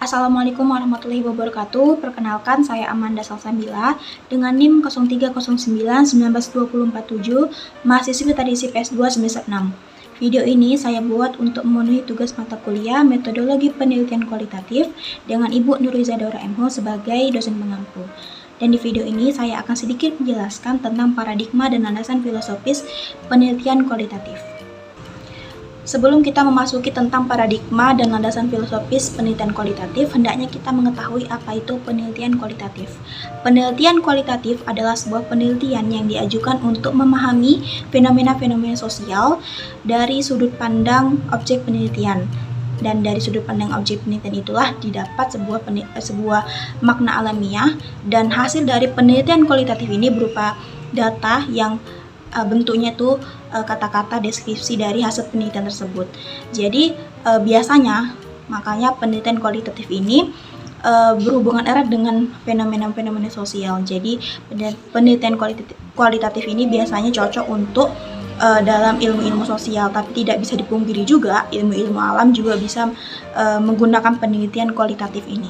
Assalamualaikum warahmatullahi wabarakatuh. Perkenalkan, saya Amanda Salsabila dengan NIM 0309192047, mahasiswi tradisi PS2 semester 6. Video ini saya buat untuk memenuhi tugas mata kuliah Metodologi Penelitian Kualitatif dengan Ibu Nuriza Daura MH sebagai dosen pengampu. Dan di video ini saya akan sedikit menjelaskan tentang paradigma dan landasan filosofis penelitian kualitatif. Sebelum kita memasuki tentang paradigma dan landasan filosofis penelitian kualitatif, hendaknya kita mengetahui apa itu penelitian kualitatif. Penelitian kualitatif adalah sebuah penelitian yang diajukan untuk memahami fenomena-fenomena sosial dari sudut pandang objek penelitian. Dan dari sudut pandang objek penelitian itulah didapat sebuah makna alamiah, dan hasil dari penelitian kualitatif ini berupa data yang bentuknya itu kata-kata deskripsi dari hasil penelitian tersebut. Jadi biasanya makanya penelitian kualitatif ini berhubungan erat dengan fenomena-fenomena sosial. Jadi penelitian kualitatif ini biasanya cocok untuk dalam ilmu-ilmu sosial, tapi tidak bisa dipungkiri juga ilmu-ilmu alam juga bisa menggunakan penelitian kualitatif ini.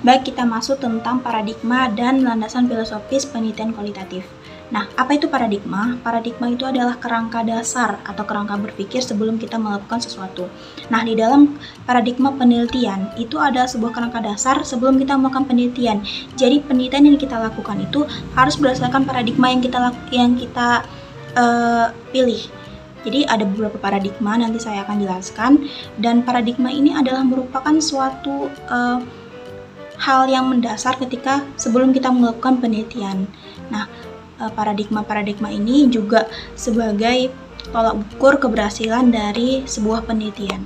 Baik, kita masuk tentang paradigma dan landasan filosofis penelitian kualitatif. Nah, apa itu paradigma? Paradigma itu adalah kerangka dasar atau kerangka berpikir sebelum kita melakukan sesuatu. Nah, di dalam paradigma penelitian itu ada sebuah kerangka dasar sebelum kita melakukan penelitian. Jadi, penelitian yang kita lakukan itu harus berdasarkan paradigma yang kita pilih. Jadi, ada beberapa paradigma, nanti saya akan jelaskan. Dan paradigma ini adalah merupakan suatu hal yang mendasar ketika sebelum kita melakukan penelitian. Nah, paradigma ini juga sebagai tolak ukur keberhasilan dari sebuah penelitian.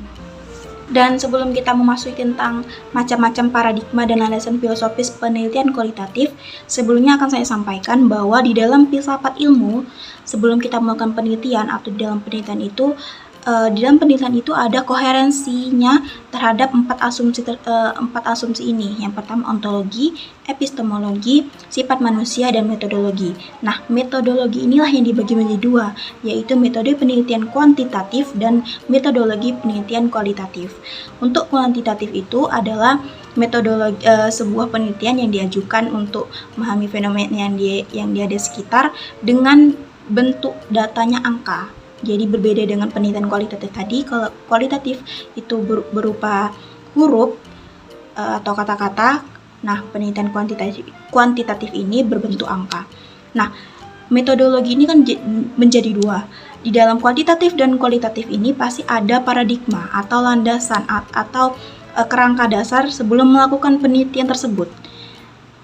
Dan sebelum kita memasuki tentang macam-macam paradigma dan landasan filosofis penelitian kualitatif, sebelumnya akan saya sampaikan bahwa di dalam filsafat ilmu, sebelum kita melakukan penelitian atau di dalam penelitian itu ada koherensinya terhadap empat asumsi ini. Yang pertama ontologi, epistemologi, sifat manusia, dan metodologi. Nah, metodologi inilah yang dibagi menjadi dua, yaitu metode penelitian kuantitatif dan metodologi penelitian kualitatif. Untuk kuantitatif itu adalah metodologi sebuah penelitian yang diajukan untuk memahami fenomena yang dia ada sekitar dengan bentuk datanya angka. Jadi berbeda dengan penelitian kualitatif tadi. Kalau kualitatif itu berupa huruf atau kata-kata. Nah, penelitian kuantitatif ini berbentuk angka. Nah, metodologi ini kan menjadi dua. Di dalam kuantitatif dan kualitatif ini pasti ada paradigma atau landasan atau kerangka dasar sebelum melakukan penelitian tersebut.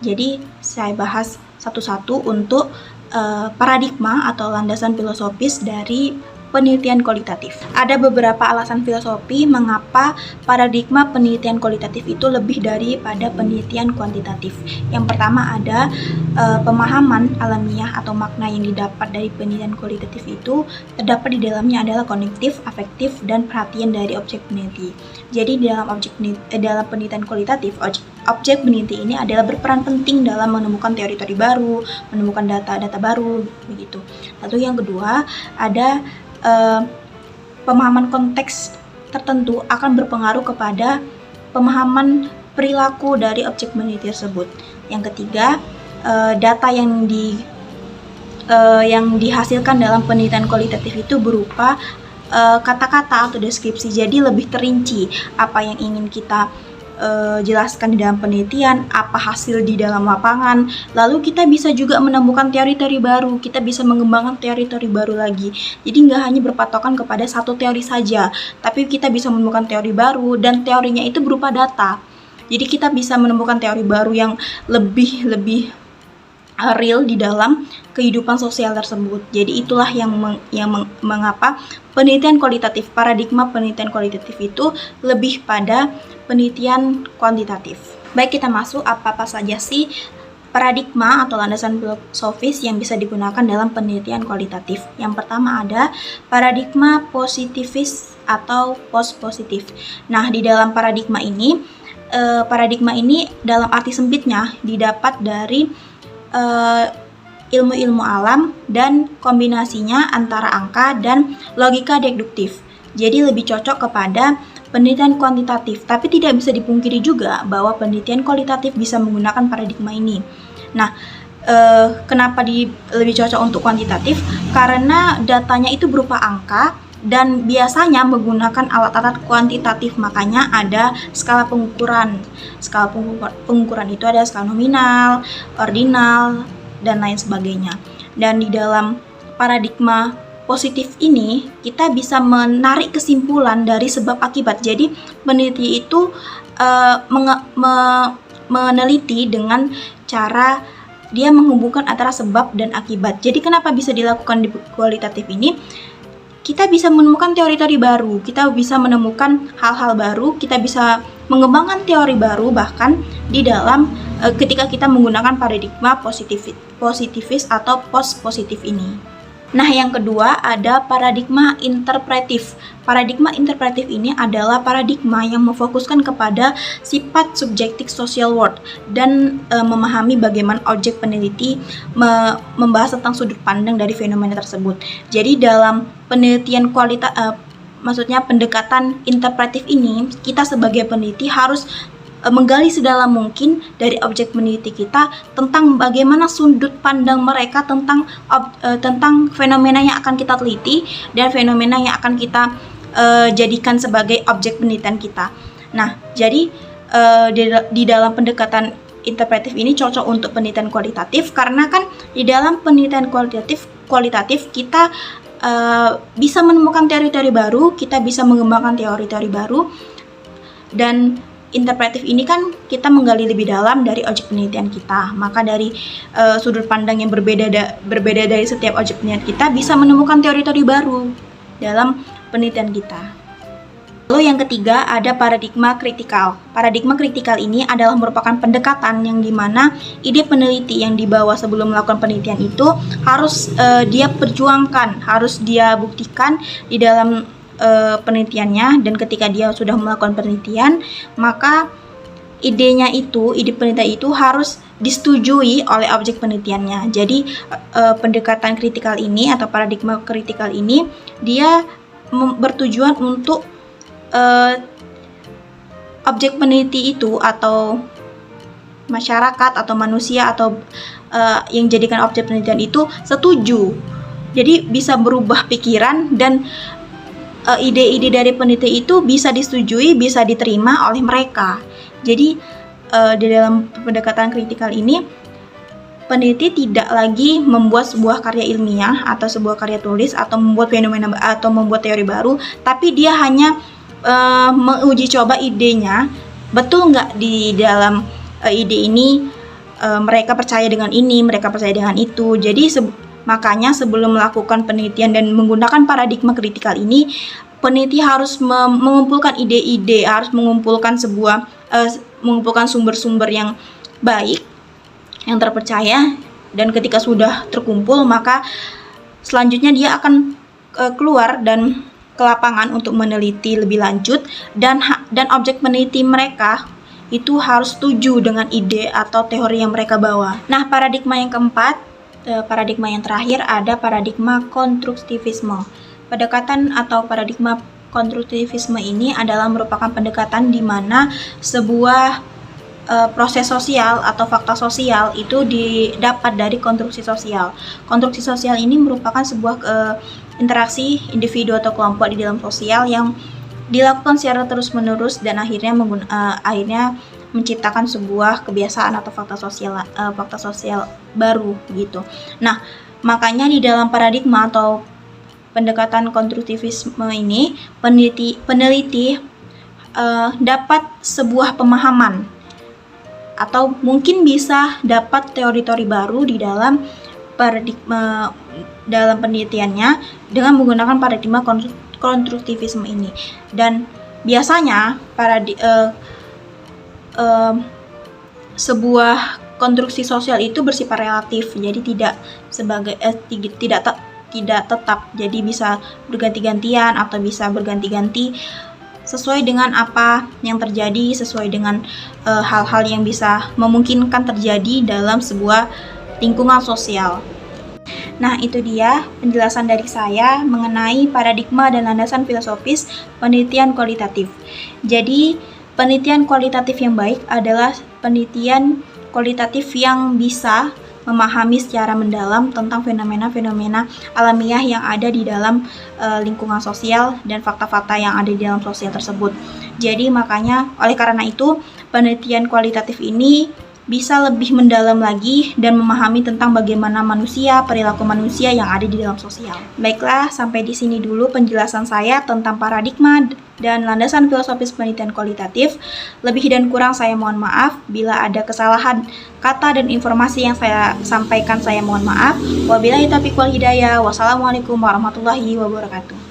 Jadi saya bahas satu-satu untuk paradigma atau landasan filosofis dari penelitian kualitatif. Ada beberapa alasan filosofi mengapa paradigma penelitian kualitatif itu lebih daripada penelitian kuantitatif. Yang pertama ada pemahaman alamiah atau makna yang didapat dari penelitian kualitatif itu terdapat di dalamnya adalah kognitif, afektif, dan perhatian dari objek peneliti. Jadi dalam penelitian kualitatif, objek peneliti ini adalah berperan penting dalam menemukan teori-teori baru, menemukan data-data baru, begitu. Lalu yang kedua, ada pemahaman konteks tertentu akan berpengaruh kepada pemahaman perilaku dari objek peneliti tersebut. Yang ketiga, data yang dihasilkan dalam penelitian kualitatif itu berupa kata-kata atau deskripsi, jadi lebih terinci apa yang ingin kita jelaskan di dalam penelitian, apa hasil di dalam lapangan. Lalu kita bisa juga menemukan teori-teori baru, kita bisa mengembangkan teori-teori baru lagi. Jadi nggak hanya berpatokan kepada satu teori saja, tapi kita bisa menemukan teori baru dan teorinya itu berupa data. Jadi kita bisa menemukan teori baru yang lebih real di dalam kehidupan sosial tersebut. Jadi itulah yang mengapa penelitian kualitatif, paradigma penelitian kualitatif itu lebih pada penelitian kuantitatif. Baik, kita masuk apa saja sih paradigma atau landasan filosofis yang bisa digunakan dalam penelitian kualitatif. Yang pertama ada paradigma positivis atau post-positif. Nah, di dalam paradigma ini dalam arti sempitnya didapat dari ilmu-ilmu alam dan kombinasinya antara angka dan logika deduktif. Jadi lebih cocok kepada penelitian kuantitatif, tapi tidak bisa dipungkiri juga bahwa penelitian kualitatif bisa menggunakan paradigma ini. Nah, kenapa lebih cocok untuk kuantitatif? Karena datanya itu berupa angka dan biasanya menggunakan alat-alat kuantitatif, makanya ada skala pengukuran. Skala pengukuran itu ada skala nominal, ordinal, dan lain sebagainya. Dan di dalam paradigma positif ini kita bisa menarik kesimpulan dari sebab akibat. Jadi peneliti itu meneliti dengan cara dia menghubungkan antara sebab dan akibat. Jadi kenapa bisa dilakukan di kualitatif ini? Kita bisa menemukan teori-teori baru, kita bisa menemukan hal-hal baru, kita bisa mengembangkan teori baru bahkan di dalam ketika kita menggunakan paradigma positivis atau post-positif ini. Nah, yang kedua ada paradigma interpretif. Paradigma interpretif ini adalah paradigma yang memfokuskan kepada sifat subjektif social world dan memahami bagaimana objek peneliti membahas tentang sudut pandang dari fenomena tersebut. Jadi dalam penelitian maksudnya pendekatan interpretif ini, kita sebagai peneliti harus menggali sedalam mungkin dari objek peneliti kita tentang bagaimana sudut pandang mereka tentang fenomena yang akan kita teliti dan fenomena yang akan kita jadikan sebagai objek penelitian kita. Nah, jadi di dalam pendekatan interpretif ini cocok untuk penelitian kualitatif karena kan di dalam penelitian kualitatif kita bisa menemukan teori-teori baru, kita bisa mengembangkan teori-teori baru, dan interpretif ini kan kita menggali lebih dalam dari objek penelitian kita. Maka dari sudut pandang yang berbeda dari setiap objek penelitian kita bisa menemukan teori-teori baru dalam penelitian kita. Lalu yang ketiga ada paradigma kritikal. Paradigma kritikal ini adalah merupakan pendekatan yang dimana ide peneliti yang dibawa sebelum melakukan penelitian itu harus dia perjuangkan, harus dia buktikan di dalam penelitiannya, dan ketika dia sudah melakukan penelitian maka ide penelitian itu harus disetujui oleh objek penelitiannya. Jadi pendekatan kritikal ini atau paradigma kritikal ini dia bertujuan untuk objek peneliti itu atau masyarakat atau manusia atau yang jadikan objek penelitian itu setuju. Jadi bisa berubah pikiran dan ide-ide dari peneliti itu bisa disetujui, bisa diterima oleh mereka. Jadi di dalam pendekatan kritikal ini peneliti tidak lagi membuat sebuah karya ilmiah atau sebuah karya tulis atau membuat fenomena atau membuat teori baru, tapi dia hanya menguji coba idenya, betul nggak di dalam ide ini mereka percaya dengan ini, mereka percaya dengan itu. Jadi makanya sebelum melakukan penelitian dan menggunakan paradigma kritikal ini, peneliti harus mengumpulkan ide-ide, harus mengumpulkan mengumpulkan sumber-sumber yang baik, yang terpercaya, dan ketika sudah terkumpul maka selanjutnya dia akan keluar dan ke lapangan untuk meneliti lebih lanjut, dan objek peneliti mereka itu harus setuju dengan ide atau teori yang mereka bawa. Nah, paradigma yang keempat, paradigma yang terakhir ada paradigma konstruktivisme. Pendekatan atau paradigma konstruktivisme ini adalah merupakan pendekatan di mana sebuah proses sosial atau fakta sosial itu didapat dari konstruksi sosial. Konstruksi sosial ini merupakan sebuah interaksi individu atau kelompok di dalam sosial yang dilakukan secara terus-menerus dan akhirnya menciptakan sebuah kebiasaan atau fakta sosial baru gitu. Nah, makanya di dalam paradigma atau pendekatan konstruktivisme ini peneliti dapat sebuah pemahaman atau mungkin bisa dapat teori-teori baru di dalam paradigma dalam penelitiannya dengan menggunakan paradigma konstruktivisme ini. Dan biasanya sebuah konstruksi sosial itu bersifat relatif, jadi tidak tetap, jadi bisa berganti-gantian atau bisa berganti-ganti sesuai dengan apa yang terjadi, sesuai dengan hal-hal yang bisa memungkinkan terjadi dalam sebuah lingkungan sosial. Nah, itu dia penjelasan dari saya mengenai paradigma dan landasan filosofis penelitian kualitatif. Jadi, penelitian kualitatif yang baik adalah penelitian kualitatif yang bisa memahami secara mendalam tentang fenomena-fenomena alamiah yang ada di dalam lingkungan sosial dan fakta-fakta yang ada di dalam sosial tersebut. Jadi makanya oleh karena itu penelitian kualitatif ini bisa lebih mendalam lagi dan memahami tentang bagaimana manusia, perilaku manusia yang ada di dalam sosial. Baiklah, sampai di sini dulu penjelasan saya tentang paradigma dan landasan filosofis penelitian kualitatif. Lebih dan kurang saya mohon maaf. Bila ada kesalahan kata dan informasi yang saya sampaikan, saya mohon maaf. Wabillahi taufiq wal hidayah. Wassalamualaikum warahmatullahi wabarakatuh.